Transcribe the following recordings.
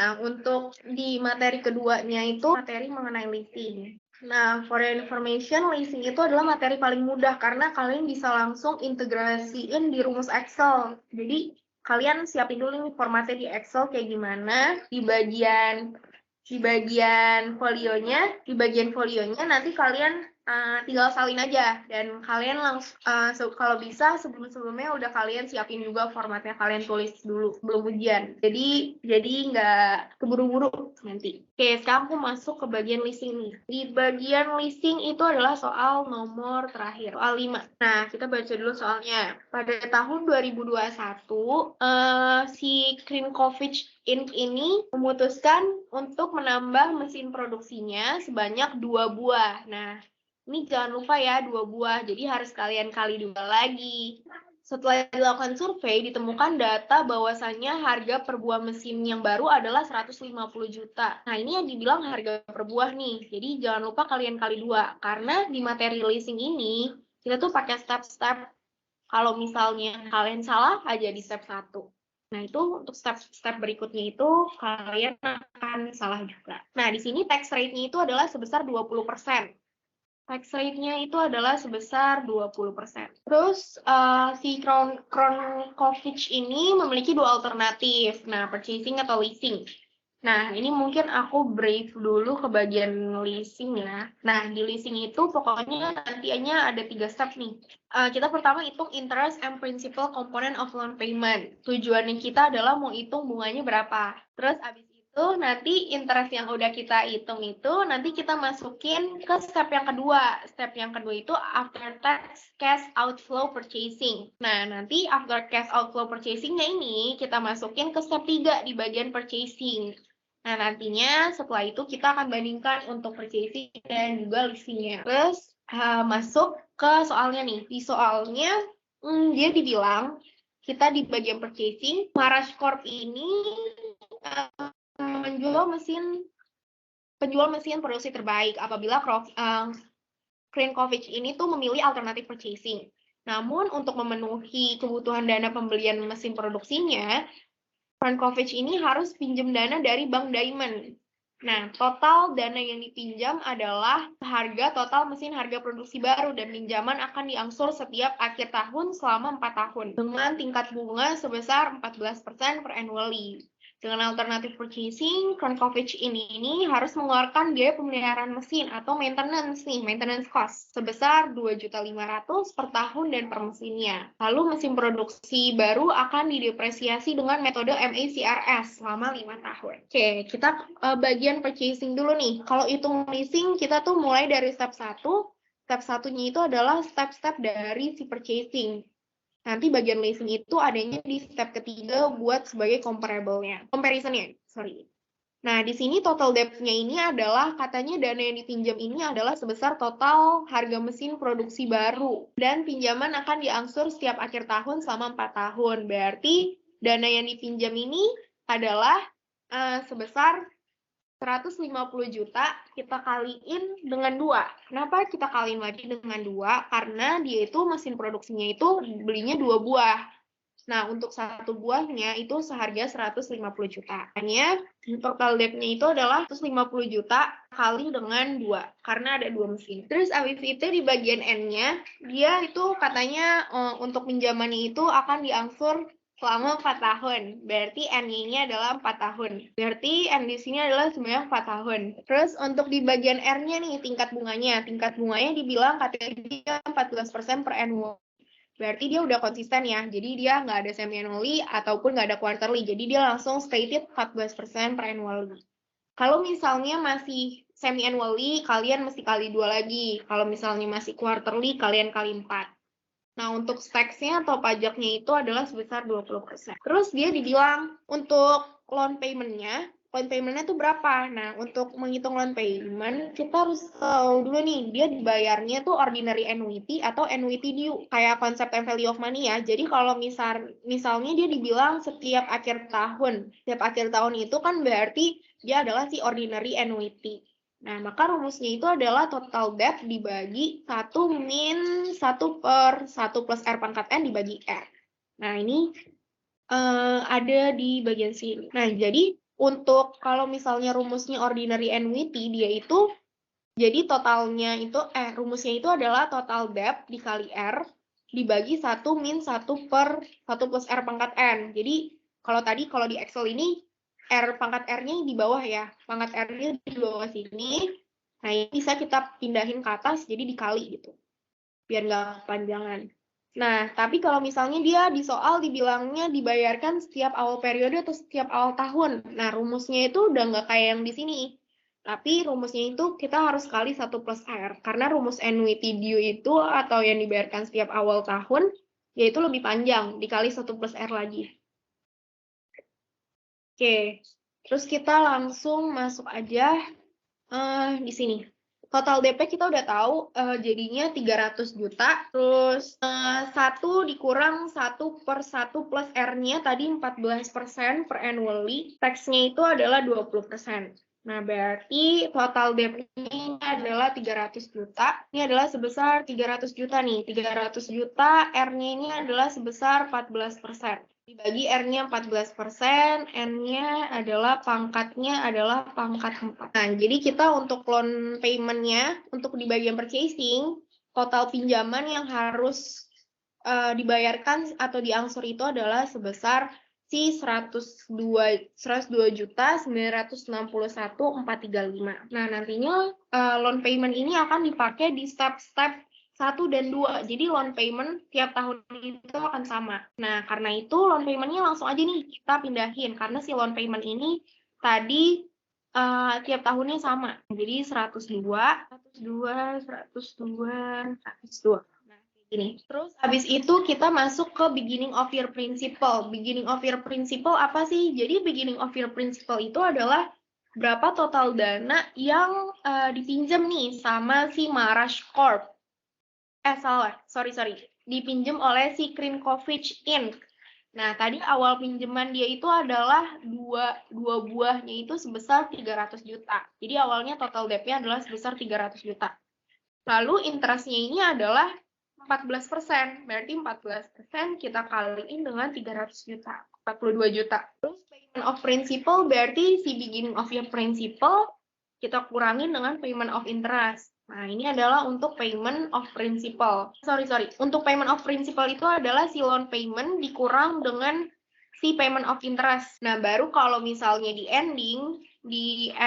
Nah, untuk di materi keduanya itu materi mengenai leasing. Nah, for your information, leasing itu adalah materi paling mudah karena kalian bisa langsung integrasiin di rumus Excel. Jadi, kalian siapin dulu nih formatnya di Excel kayak gimana. Di bagian folionya nanti kalian tinggal salin aja, dan kalian langsung kalau bisa sebelumnya udah kalian siapin juga formatnya, kalian tulis dulu sebelum ujian, jadi nggak keburu-buru nanti. Oke, sekarang aku masuk ke bagian leasing nih. Di bagian leasing itu adalah soal nomor terakhir, soal 5. Nah, kita baca dulu soalnya. Pada tahun 2021 si Krinkovich Inc. ini memutuskan untuk menambah mesin produksinya sebanyak 2 buah. Nah, ini jangan lupa ya, 2 buah, jadi harus kalian kali 2 lagi. Setelah dilakukan survei, ditemukan data bahwasannya harga per buah mesin yang baru adalah 150 juta. Nah, ini yang dibilang harga per buah nih, jadi jangan lupa kalian kali 2. Karena di materi leasing ini, kita tuh pakai step-step. Kalau misalnya kalian salah aja di step 1. Nah, itu untuk step berikutnya itu kalian akan salah juga. Nah, di sini tax rate-nya itu adalah sebesar 20%. Tax rate-nya itu adalah sebesar 20%. Terus si Kronkovich ini memiliki 2 alternatif. Nah, purchasing atau leasing. Nah, ini mungkin aku brief dulu ke bagian leasing ya. Nah, di leasing itu pokoknya nantinya ada 3 step nih. Kita pertama hitung interest and principal component of loan payment. Tujuannya kita adalah mau hitung bunganya berapa. Terus abis itu nanti interest yang udah kita hitung itu nanti kita masukin ke step yang kedua. Step yang kedua itu after tax cash outflow purchasing. Nah, nanti after cash outflow purchasingnya ini kita masukin ke step 3 di bagian purchasing. Nah, nantinya setelah itu kita akan bandingkan untuk purchasing dan juga leasingnya. Terus masuk ke soalnya nih. Di soalnya dia dibilang kita di bagian purchasing, Marash Corp ini penjual mesin produksi terbaik apabila Krinkovich ini tuh memilih alternatif purchasing. Namun untuk memenuhi kebutuhan dana pembelian mesin produksinya, Krinkovich ini harus pinjam dana dari Bank Diamond. Nah, total dana yang dipinjam adalah harga total mesin harga produksi baru, dan pinjaman akan diangsur setiap akhir tahun selama 4 tahun dengan tingkat bunga sebesar 14% per annually. Dengan alternatif purchasing, Kronkovich ini harus mengeluarkan biaya pemeliharaan mesin atau maintenance cost sebesar 2.500.000 per tahun dan per mesinnya. Lalu mesin produksi baru akan didepresiasi dengan metode MACRS selama 5 tahun. Oke, kita bagian purchasing dulu nih. Kalau hitung leasing, kita tuh mulai dari step 1. Step 1-nya itu adalah step-step dari si purchasing. Nanti bagian leasing itu adanya di step ketiga buat sebagai comparisonnya. Nah, di sini total debt-nya ini adalah katanya dana yang dipinjam ini adalah sebesar total harga mesin produksi baru. Dan pinjaman akan diangsur setiap akhir tahun selama 4 tahun. Berarti dana yang dipinjam ini adalah sebesar 150 juta kita kaliin dengan 2. Kenapa kita kaliin lagi dengan 2? Karena dia itu mesin produksinya itu belinya 2 buah. Nah, untuk 1 buahnya itu seharga 150 juta. Hanya total debt-nya itu adalah 150 juta kali dengan 2, karena ada 2 mesin. Terus abis itu di bagian N-nya, dia itu katanya untuk pinjamannya itu akan diangsur selama 4 tahun. Berarti N-nya adalah 4 tahun. Berarti N di sini adalah sebanyak 4 tahun. Terus untuk di bagian R-nya nih, tingkat bunganya. Tingkat bunganya dibilang katanya dia 14% per annual. Berarti dia udah konsisten ya. Jadi dia nggak ada semi-annually ataupun nggak ada quarterly. Jadi dia langsung stated 14% per annually. Kalau misalnya masih semi-annually, kalian mesti kali 2 lagi. Kalau misalnya masih quarterly, kalian kali 4. Nah, untuk tax-nya atau pajaknya itu adalah sebesar 20%. Terus dia dibilang untuk loan payment-nya tuh berapa? Nah, untuk menghitung loan payment, kita harus tahu dulu nih, dia dibayarnya tuh ordinary annuity atau annuity due, kayak konsep time value of money ya. Jadi kalau misalnya dia dibilang setiap akhir tahun itu kan berarti dia adalah si ordinary annuity. Nah, maka rumusnya itu adalah total debt dibagi 1 min 1 per 1 plus R pangkat N dibagi R. Nah, ini ada di bagian sini. Nah, jadi Untuk kalau misalnya rumusnya ordinary annuity, dia itu jadi totalnya itu rumusnya itu adalah total debt dikali R dibagi 1 min 1 per 1 plus R pangkat N. Jadi kalau di Excel ini R pangkat R-nya di bawah ya. Pangkat R-nya di bawah sini. Nah, ini bisa kita pindahin ke atas jadi dikali gitu. Biar nggak kepanjangan. Nah, tapi kalau misalnya dia di soal dibilangnya dibayarkan setiap awal periode atau setiap awal tahun. Nah, rumusnya itu udah nggak kayak yang di sini. Tapi rumusnya itu kita harus kali 1 plus R. Karena rumus annuity due itu atau yang dibayarkan setiap awal tahun, yaitu lebih panjang, dikali 1 plus R lagi. Oke, terus kita langsung masuk aja di sini. Total DP kita udah tahu jadinya 300 juta, terus 1 dikurang 1 per 1 plus R-nya tadi 14% per annually, tax-nya itu adalah 20%. Nah, berarti total DP-nya adalah 300 juta. Ini adalah sebesar 300 juta nih. 300 juta, R-nya ini adalah sebesar 14%. Dibagi R-nya 14%, N-nya adalah pangkatnya adalah pangkat 4. Nah, jadi kita untuk loan payment-nya, untuk di bagian purchasing, total pinjaman yang harus dibayarkan atau diangsur itu adalah sebesar si 102.961.435. Nah, nantinya loan payment ini akan dipakai di step-step 1 dan 2. Jadi loan payment tiap tahun itu akan sama. Nah, karena itu loan payment-nya langsung aja nih kita pindahin. Karena si loan payment ini tadi tiap tahunnya sama. Jadi 102. Nah, gini. Terus habis itu kita masuk ke beginning of year principle. Beginning of year principle apa sih? Jadi beginning of year principle itu adalah berapa total dana yang dipinjam nih sama si Marash Corp. Sorry. Dipinjam oleh si Krinkovich Inc. Nah, tadi awal pinjaman dia itu adalah dua buahnya itu sebesar 300 juta. Jadi awalnya total DP adalah sebesar 300 juta. Lalu interestnya ini adalah 14%. Berarti 14% kita kaliin dengan 300 juta. 42 juta. Terus payment of principal berarti si beginning of your principal kita kurangin dengan payment of interest. Nah, ini adalah untuk payment of principal. Sorry. Untuk payment of principal itu adalah si loan payment dikurang dengan si payment of interest. Nah, baru kalau misalnya di end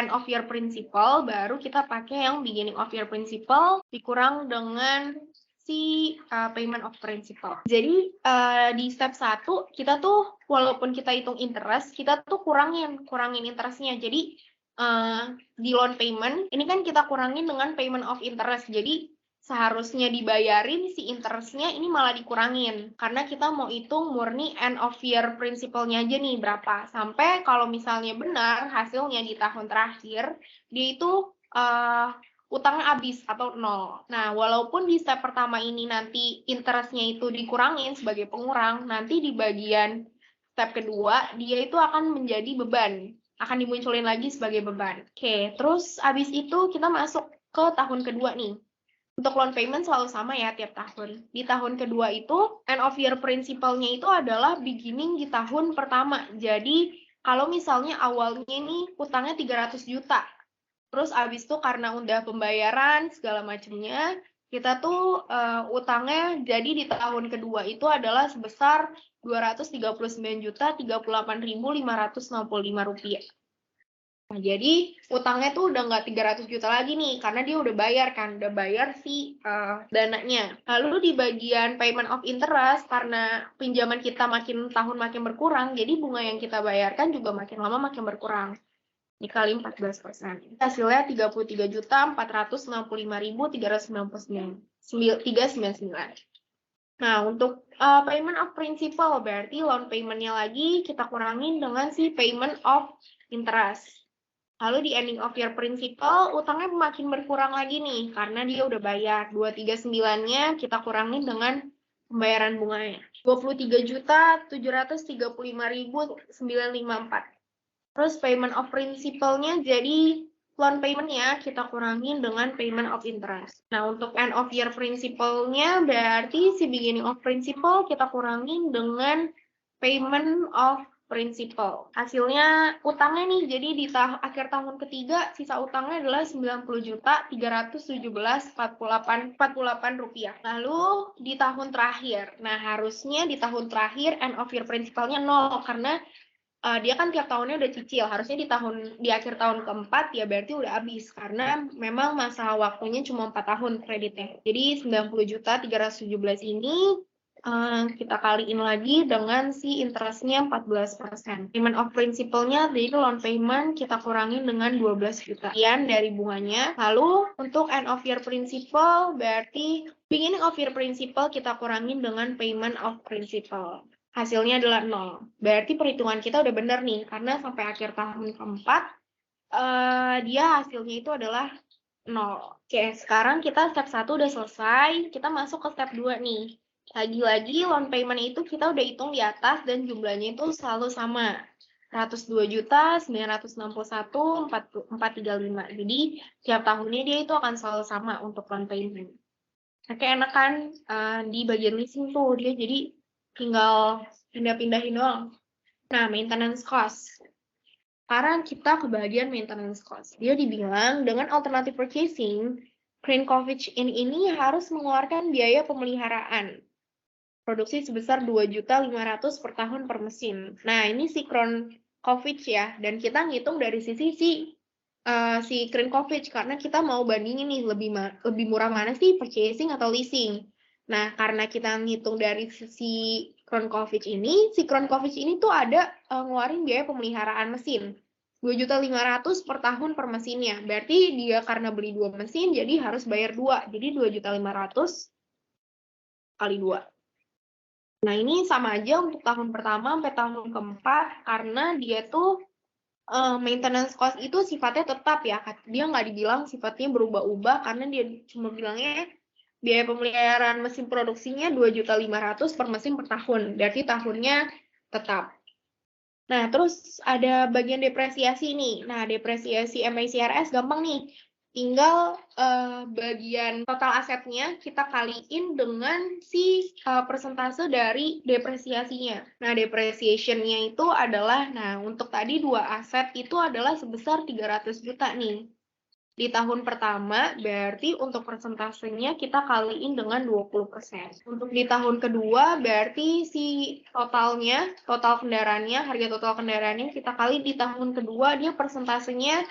of year principal, baru kita pakai yang beginning of year principal dikurang dengan si payment of principal. Jadi di step 1 kita tuh walaupun kita hitung interest, kita tuh kurangin interestnya. Jadi di loan payment ini kan kita kurangin dengan payment of interest. Jadi seharusnya dibayarin si interestnya ini malah dikurangin karena kita mau hitung murni end of year principal-nya aja nih berapa. Sampai kalau misalnya benar hasilnya di tahun terakhir dia itu utangnya habis atau nol. Nah, walaupun di step pertama ini nanti interestnya itu dikurangin sebagai pengurang, nanti di bagian step kedua dia itu akan menjadi beban. Akan dimunculin lagi sebagai beban. Oke, terus abis itu kita masuk ke tahun kedua nih. Untuk loan payment selalu sama ya tiap tahun. Di tahun kedua itu, end of year principal-nya itu adalah beginning di tahun pertama. Jadi, kalau misalnya awalnya nih utangnya 300 juta. Terus abis itu karena udah pembayaran segala macamnya, kita tuh utangnya jadi di tahun kedua itu adalah sebesar Rp239.038.565. Nah, jadi utangnya tuh udah nggak 300 juta lagi nih, karena dia udah bayar kan, udah bayar si dananya. Lalu di bagian payment of interest, karena pinjaman kita makin tahun makin berkurang, jadi bunga yang kita bayarkan juga makin lama makin berkurang. Dikali 14%. Hasilnya 33.465.399. Nah, untuk payment of principal, berarti loan payment-nya lagi kita kurangin dengan si payment of interest. Lalu di ending of year principal, utangnya makin berkurang lagi nih, karena dia udah bayar. 239-nya kita kurangin dengan pembayaran bunganya. 23.735.954. Terus payment of principal-nya jadi loan payment-nya kita kurangin dengan payment of interest. Nah, untuk end of year principal-nya berarti si beginning of principal kita kurangin dengan payment of principal. Hasilnya utangnya nih, jadi di akhir tahun ketiga sisa utangnya adalah 90.317.48 rupiah. Lalu di tahun terakhir, nah harusnya di tahun terakhir end of year principalnya 0 karena dia kan tiap tahunnya udah cicil, harusnya di akhir tahun keempat ya berarti udah habis karena memang masa waktunya cuma 4 tahun kreditnya. Jadi 90.317 ini kita kaliin lagi dengan si interestnya 14%. Payment of principal-nya dari loan payment kita kurangin dengan 12 juta. Sekian dari bunganya. Lalu untuk end of year principal berarti beginning of year principal kita kurangin dengan payment of principal. Hasilnya adalah 0. Berarti perhitungan kita udah benar nih, karena sampai akhir tahun keempat, dia hasilnya itu adalah 0. Oke, sekarang kita step 1 udah selesai, kita masuk ke step 2 nih. Lagi-lagi loan payment itu kita udah hitung di atas dan jumlahnya itu selalu sama. 102.961.435. Jadi, tiap tahunnya dia itu akan selalu sama untuk loan payment. Oke, enak kan di bagian leasing tuh, dia jadi tinggal pindah-pindahin doang. Nah, maintenance cost. Sekarang kita ke bagian maintenance cost. Dia dibilang dengan alternative purchasing, Crane-Kovic ini harus mengeluarkan biaya pemeliharaan produksi sebesar 2.500.000 per tahun per mesin. Nah, ini si Crane-Kovic ya, dan kita ngitung dari sisi si Crane-Kovic karena kita mau bandingin nih lebih murah mana sih purchasing atau leasing. Nah, karena kita ngitung dari si Crane-Kovic ini, si Crane-Kovic ini tuh ada ngeluarin biaya pemeliharaan mesin. 2.500.000 per tahun per mesinnya. Berarti dia karena beli 2 mesin, jadi harus bayar 2. Jadi 2.500.000 kali 2. Nah, ini sama aja untuk tahun pertama sampai tahun keempat, karena dia tuh maintenance cost itu sifatnya tetap ya. Dia nggak dibilang sifatnya berubah-ubah, karena dia cuma bilangnya biaya pemeliharaan mesin produksinya 2.500.000 per mesin per tahun. Berarti tahunnya tetap. Nah, terus ada bagian depresiasi nih. Nah, depresiasi MICRS gampang nih. Tinggal bagian total asetnya kita kaliin dengan si persentase dari depresiasinya. Nah, depreciation-nya itu adalah, nah untuk tadi 2 aset itu adalah sebesar 300 juta nih. Di tahun pertama, berarti untuk persentasenya kita kaliin dengan 20%. Untuk di tahun kedua, berarti si total kendaraannya, harga total kendaraannya kita kali di tahun kedua, dia persentasenya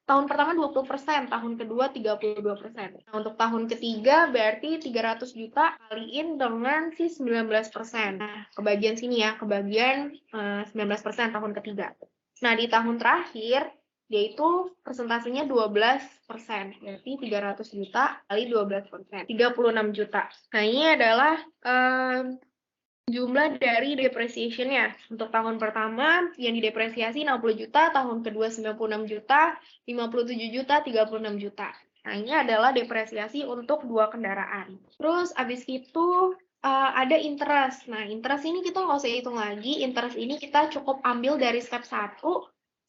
tahun pertama 20%, tahun kedua 32%. Nah, untuk tahun ketiga, berarti 300 juta kaliin dengan si 19%. Nah, kebagian sini ya, kebagian 19% tahun ketiga. Nah, di tahun terakhir, yaitu persentasenya 12%, berarti 300 juta kali 12%, 36 juta. Nah, ini adalah jumlah dari depreciation-nya. Untuk tahun pertama yang didepresiasi 60 juta, tahun kedua 96 juta, 57 juta, 36 juta. Nah, ini adalah depresiasi untuk 2 kendaraan. Terus abis itu ada interest. Nah, interest ini kita nggak usah hitung lagi. Interest ini kita cukup ambil dari step 1.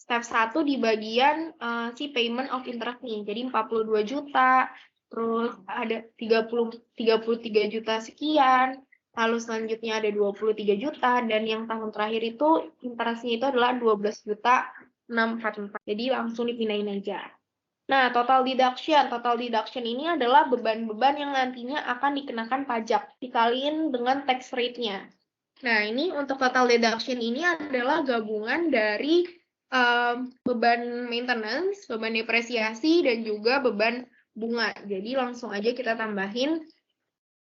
Step 1 di bagian si payment of interest nih. Jadi 42 juta, terus ada 33 juta sekian, lalu selanjutnya ada 23 juta, dan yang tahun terakhir itu interestnya itu adalah 12 juta 644. Jadi langsung dipindahin aja. Nah, total deduction ini adalah beban-beban yang nantinya akan dikenakan pajak, dikaliin dengan tax rate-nya. Nah, ini untuk total deduction ini adalah gabungan dari beban maintenance, beban depresiasi, dan juga beban bunga. Jadi langsung aja kita tambahin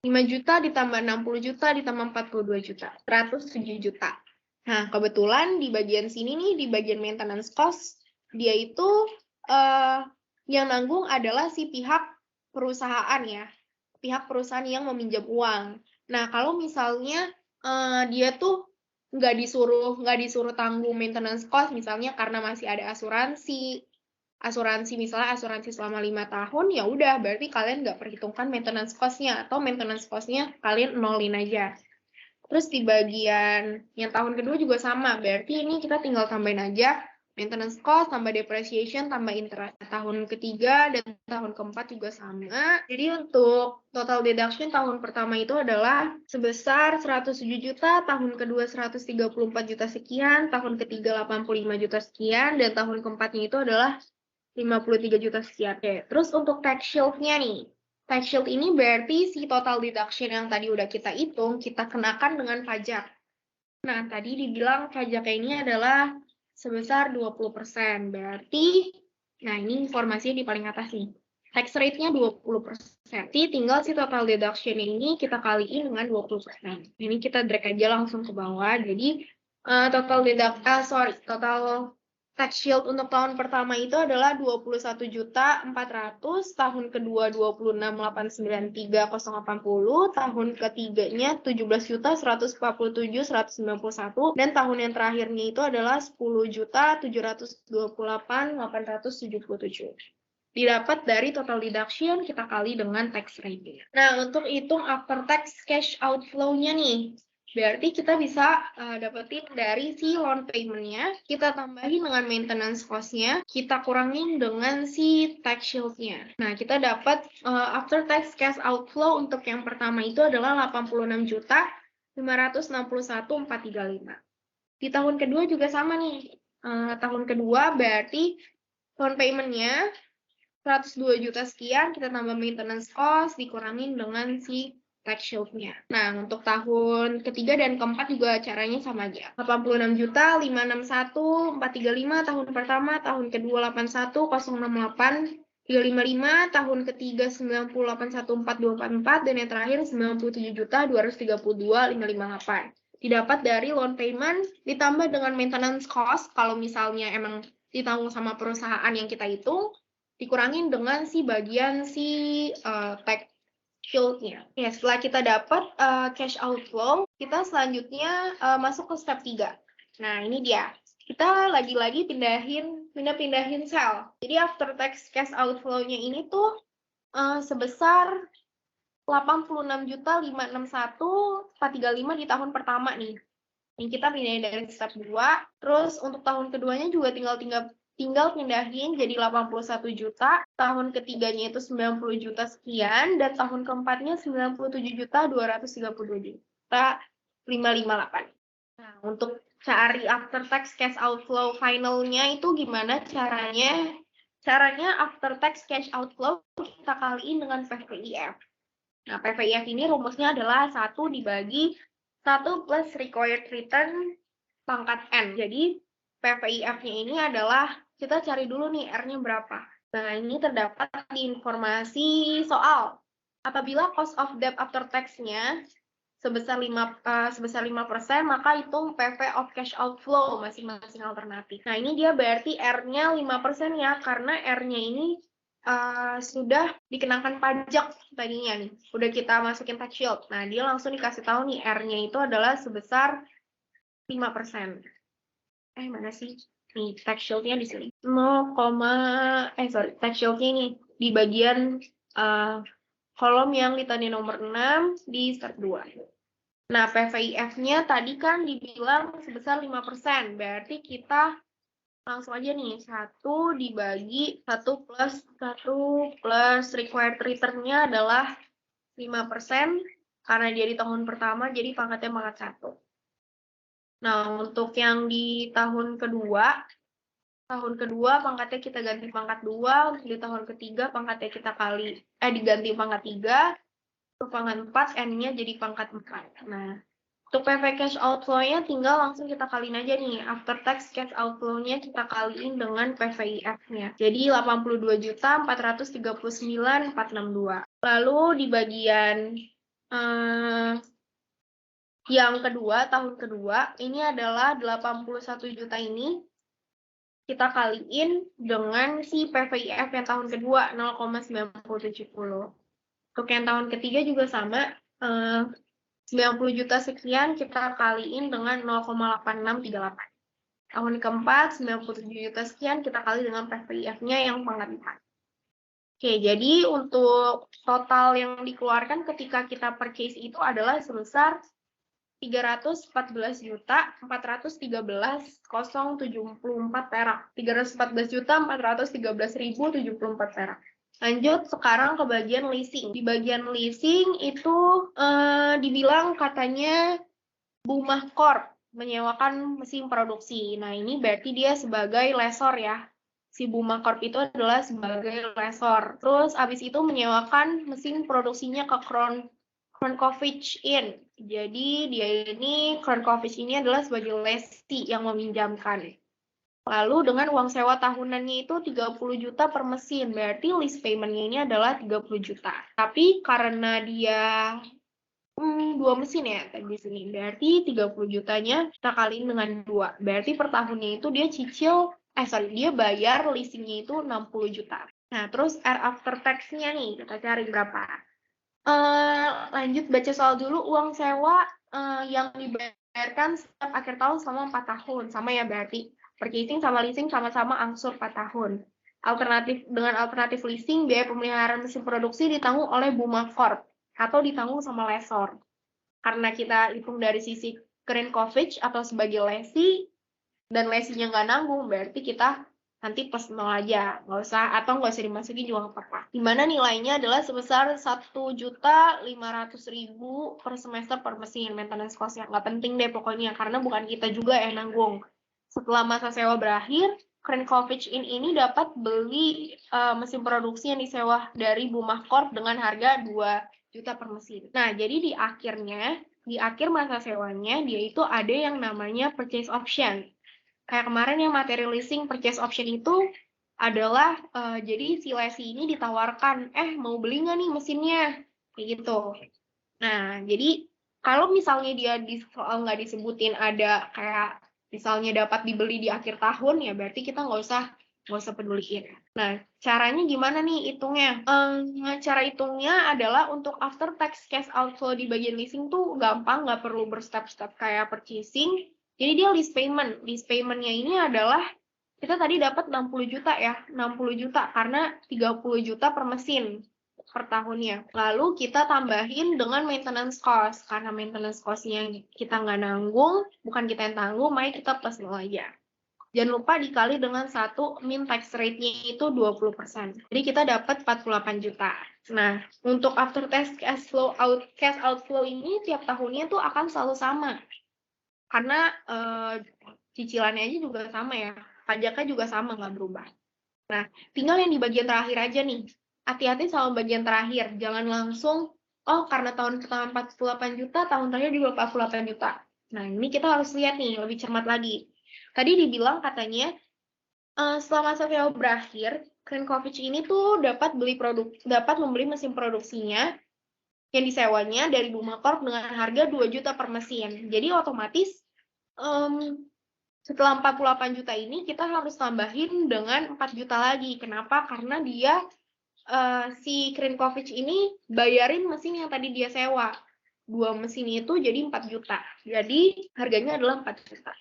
5 juta ditambah 60 juta ditambah 42 juta, 107 juta. Nah, kebetulan di bagian sini nih, di bagian maintenance cost, dia itu yang nanggung adalah si pihak perusahaan ya, pihak perusahaan yang meminjam uang. Nah, kalau misalnya dia tuh nggak disuruh tanggung maintenance cost, misalnya karena masih ada asuransi misalnya asuransi selama 5 tahun, ya udah berarti kalian nggak perhitungkan maintenance cost-nya, atau maintenance cost-nya kalian nolin aja. Terus di bagian yang tahun kedua juga sama, berarti ini kita tinggal tambahin aja Maintenance cost tambah depreciation tambah interest. Tahun ketiga dan tahun keempat juga sama. Jadi untuk total deduction tahun pertama itu adalah sebesar 107 juta, tahun kedua 134 juta sekian, tahun ketiga 85 juta sekian, dan tahun keempatnya itu adalah 53 juta sekian. Oke, terus untuk tax shield-nya nih. Tax shield ini berarti si total deduction yang tadi udah kita hitung, kita kenakan dengan pajak. Nah, tadi dibilang pajaknya ini adalah sebesar 20%. Berarti, nah ini informasinya di paling atas nih. Tax rate-nya 20%. Jadi tinggal si total deduction ini kita kaliin dengan 20%. Ini kita drag aja langsung ke bawah. Jadi total tax shield untuk tahun pertama itu adalah 21.400.000, tahun kedua 26.893.080, tahun ketiganya 17.147.191, dan tahun yang terakhirnya itu adalah 10.728.877. Didapat dari total deduction, kita kali dengan tax rate. Nah, untuk hitung after tax cash outflow-nya nih, berarti kita bisa dapetin dari si loan payment-nya, kita tambahin dengan maintenance cost-nya, kita kurangin dengan si tax shield-nya. Nah, kita dapat after tax cash outflow untuk yang pertama itu adalah 86.561.435. Di tahun kedua juga sama nih. Tahun kedua berarti loan payment-nya 102 juta sekian, kita tambah maintenance cost, dikurangin dengan si tax shield-nya. Nah, untuk tahun ketiga dan keempat juga caranya sama aja. 86.561.435 tahun pertama, tahun kedua 81.068, 355, tahun ketiga 98.14244, dan yang terakhir 97.232.558. Didapat dari loan payment ditambah dengan maintenance cost, kalau misalnya emang ditanggung sama perusahaan yang kita hitung, dikurangin dengan si bagian si tax shield-nya. Ya, setelah kita dapat cash outflow, kita selanjutnya masuk ke step 3. Nah, ini dia. Kita lagi-lagi pindahin sel. Jadi after tax cash outflow-nya ini tuh sebesar 86.561.435 di tahun pertama nih. Yang kita pindahin dari step 2. Terus untuk tahun keduanya juga tinggal pindahin jadi 81 juta, tahun ketiganya itu 90 juta sekian, dan tahun keempatnya 97.232 juta 558. Nah, untuk cari after tax cash outflow finalnya itu gimana caranya? Caranya after tax cash outflow kita kaliin dengan PVIF. Nah, PVIF ini rumusnya adalah 1 dibagi 1 plus required return pangkat N. Jadi, PVIF-nya ini adalah kita cari dulu nih R-nya berapa. Nah, ini terdapat di informasi soal. Apabila cost of debt after tax-nya sebesar 5%, maka hitung PV of cash outflow masing-masing alternatif. Nah, ini dia berarti R-nya 5% ya, karena R-nya ini sudah dikenakan pajak tadinya nih. Udah kita masukin tax shield. Nah, dia langsung dikasih tahu nih R-nya itu adalah sebesar 5%. Mana sih? Nih, tax shield-nya di sini. Tax shield-nya ini di bagian kolom yang litania nomor 6 di step 2. Nah, PVIF-nya tadi kan dibilang sebesar 5%. Berarti kita langsung aja nih, 1 dibagi 1 plus required return-nya adalah 5%. Karena dia di tahun pertama, jadi pangkatnya pangkat 1. Nah, untuk yang di tahun kedua pangkatnya kita ganti pangkat 2, untuk di tahun ketiga pangkatnya kita diganti pangkat 3, untuk pangkat 4 N-nya jadi pangkat 4. Nah, untuk PV cash outflow-nya tinggal langsung kita kaliin aja nih, after tax cash outflow-nya kita kaliin dengan PVIF-nya. Jadi 82.439.462. Lalu di bagian yang kedua, tahun kedua, ini adalah 81 juta ini kita kaliin dengan si PVIF yang tahun kedua 0,9070. Untuk yang tahun ketiga juga sama, 90 juta sekian kita kaliin dengan 0,8638. Tahun keempat 97 juta sekian kita kali dengan PVIF-nya yang pangkat 4. Oke, jadi untuk total yang dikeluarkan ketika kita purchase itu adalah sebesar 314.413.074 perak. 314.413.074 perak. Lanjut sekarang ke bagian leasing. Di bagian leasing itu dibilang katanya Bumah Corp menyewakan mesin produksi. Nah, ini berarti dia sebagai lessor ya. Si Bumah Corp itu adalah sebagai lessor. Terus abis itu menyewakan mesin produksinya ke Crunchfish Inn. Jadi dia ini Crunchfish ini adalah sebagai lessee yang meminjamkan. Lalu dengan uang sewa tahunannya itu 30 juta per mesin, berarti lease payment-nya ini adalah 30 juta. Tapi karena dia dua mesin ya tadi di sini, berarti 30 jutanya kita kaliin dengan 2. Berarti per tahunnya itu dia dia bayar leasingnya itu 60 juta. Nah, terus after tax-nya nih, kita cari berapa. Lanjut baca soal dulu. Uang sewa yang dibayarkan setiap akhir tahun selama 4 tahun. Sama ya berarti. Purchasing sama leasing sama-sama angsur 4 tahun. Dengan alternatif leasing, biaya pemeliharaan mesin produksi ditanggung oleh Bumah Corp atau ditanggung sama lessor. Karena kita hitung dari sisi Crunchfish atau sebagai lessee, dan lessee-nya nggak nanggung, berarti kita nanti plus 0 aja, nggak usah dimasukin juga nggak apa-apa. Dimana nilainya adalah sebesar 1.500.000 per semester per mesin maintenance cost-nya. Nggak penting deh pokoknya, karena bukan kita juga yang nanggung. Setelah masa sewa berakhir, Crunchfish Inn ini dapat beli mesin produksi yang disewa dari Bumah Corp dengan harga 2 juta per mesin. Nah, jadi di akhir masa sewanya, dia itu ada yang namanya purchase option. Kayak kemarin yang materi leasing purchase option itu adalah jadi si lessee ini ditawarkan, mau beli nggak nih mesinnya? Kayak gitu. Nah, jadi kalau misalnya dia di soal nggak disebutin ada kayak misalnya dapat dibeli di akhir tahun, ya berarti kita nggak usah peduliin. Nah, caranya gimana nih hitungnya? Cara hitungnya adalah untuk after tax cash outflow di bagian leasing tuh gampang, nggak perlu berstep-step kayak purchasing. Jadi dia lease payment. Lease payment-nya ini adalah kita tadi dapat 60 juta ya, 60 juta karena 30 juta per mesin per tahunnya. Lalu kita tambahin dengan maintenance cost. Karena maintenance cost-nya kita nggak nanggung, bukan kita yang tanggung, makanya kita plus 0 aja. Jangan lupa dikali dengan min tax rate-nya itu 20%. Jadi kita dapat 48 juta. Nah, untuk after tax cash outflow ini tiap tahunnya tuh akan selalu sama. Karena cicilannya aja juga sama ya. Pajaknya juga sama, nggak berubah. Nah, tinggal yang di bagian terakhir aja nih. Hati-hati sama bagian terakhir. Jangan langsung, karena tahun pertama 48 juta, tahun terakhir juga 48 juta. Nah, ini kita harus lihat nih, lebih cermat lagi. Tadi dibilang katanya, setelah masa sewa berakhir, Crunchfish ini tuh dapat membeli mesin produksinya yang disewanya dari Bumah Corp dengan harga 2 juta per mesin. Jadi otomatis setelah 48 juta ini kita harus tambahin dengan 4 juta lagi. Kenapa? Karena dia si Crunchfish ini bayarin mesin yang tadi dia sewa. 2 mesin itu jadi 4 juta. Jadi harganya adalah 4 juta.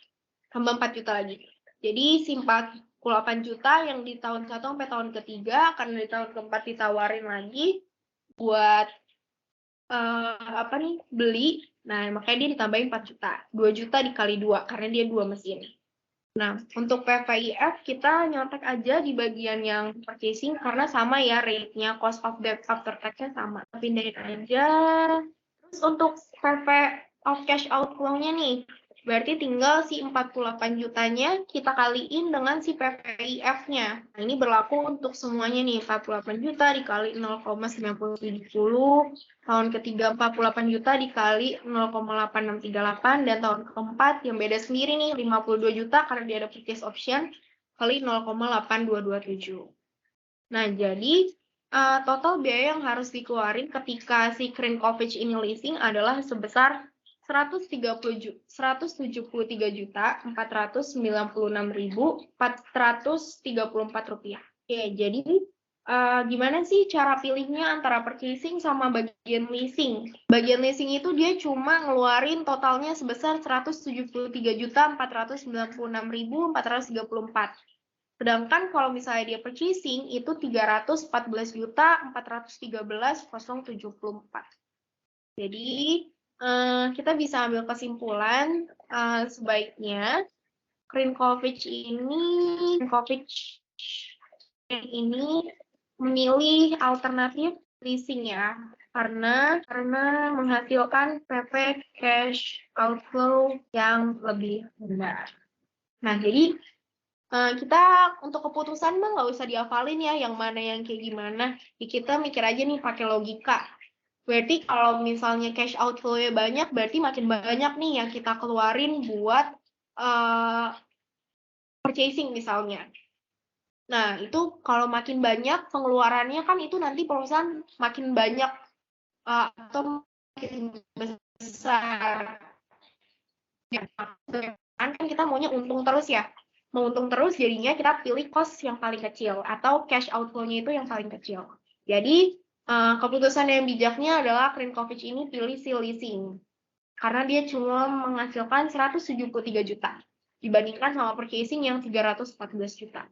Tambah 4 juta lagi. Jadi si 48 juta yang di tahun 1 sampai tahun ketiga, karena di tahun keempat ditawarin lagi buat beli. Nah, makanya dia ditambahin 4 juta. 2 juta dikali 2, karena dia 2 mesin. Nah, untuk PVIF kita nyontek aja di bagian yang purchasing, karena sama ya rate-nya, cost of debt after tax-nya sama. Pindahin aja. Terus untuk PV of cash outflow-nya nih, berarti tinggal si 48 jutanya kita kaliin dengan si PVIF-nya. Nah, ini berlaku untuk semuanya nih, 48 juta dikali 0,970, tahun ketiga 48 juta dikali 0,8638, dan tahun keempat yang beda sendiri nih, 52 juta karena dia ada purchase option, kali 0,8227. Nah, jadi total biaya yang harus dikeluarin ketika si Crunchfish ini leasing adalah sebesar 173.496.434 rupiah. Oke, jadi gimana sih cara pilihnya antara purchasing sama bagian leasing? Bagian leasing itu dia cuma ngeluarin totalnya sebesar 173.496.434. Sedangkan kalau misalnya dia purchasing itu 314.413.074. Jadi Kita bisa ambil kesimpulan sebaiknya Krinkovic ini memilih alternatif leasing ya, karena menghasilkan PP cash outflow yang lebih rendah. Nah, jadi kita untuk keputusan mah nggak usah dihafalin ya, yang mana yang kayak gimana. Ya, kita mikir aja nih pakai logika. Berarti kalau misalnya cash outflow-nya banyak, berarti makin banyak nih yang kita keluarin buat purchasing misalnya. Nah, itu kalau makin banyak pengeluarannya kan itu nanti perusahaan makin banyak atau makin besar. Ya, kan kita maunya untung terus ya. Mau untung terus jadinya kita pilih cost yang paling kecil atau cash outflow-nya itu yang paling kecil. Jadi, keputusan yang bijaknya adalah Krinkovic ini pilih si leasing. Karena dia cuma menghasilkan 173 juta dibandingkan sama purchasing yang 314 juta.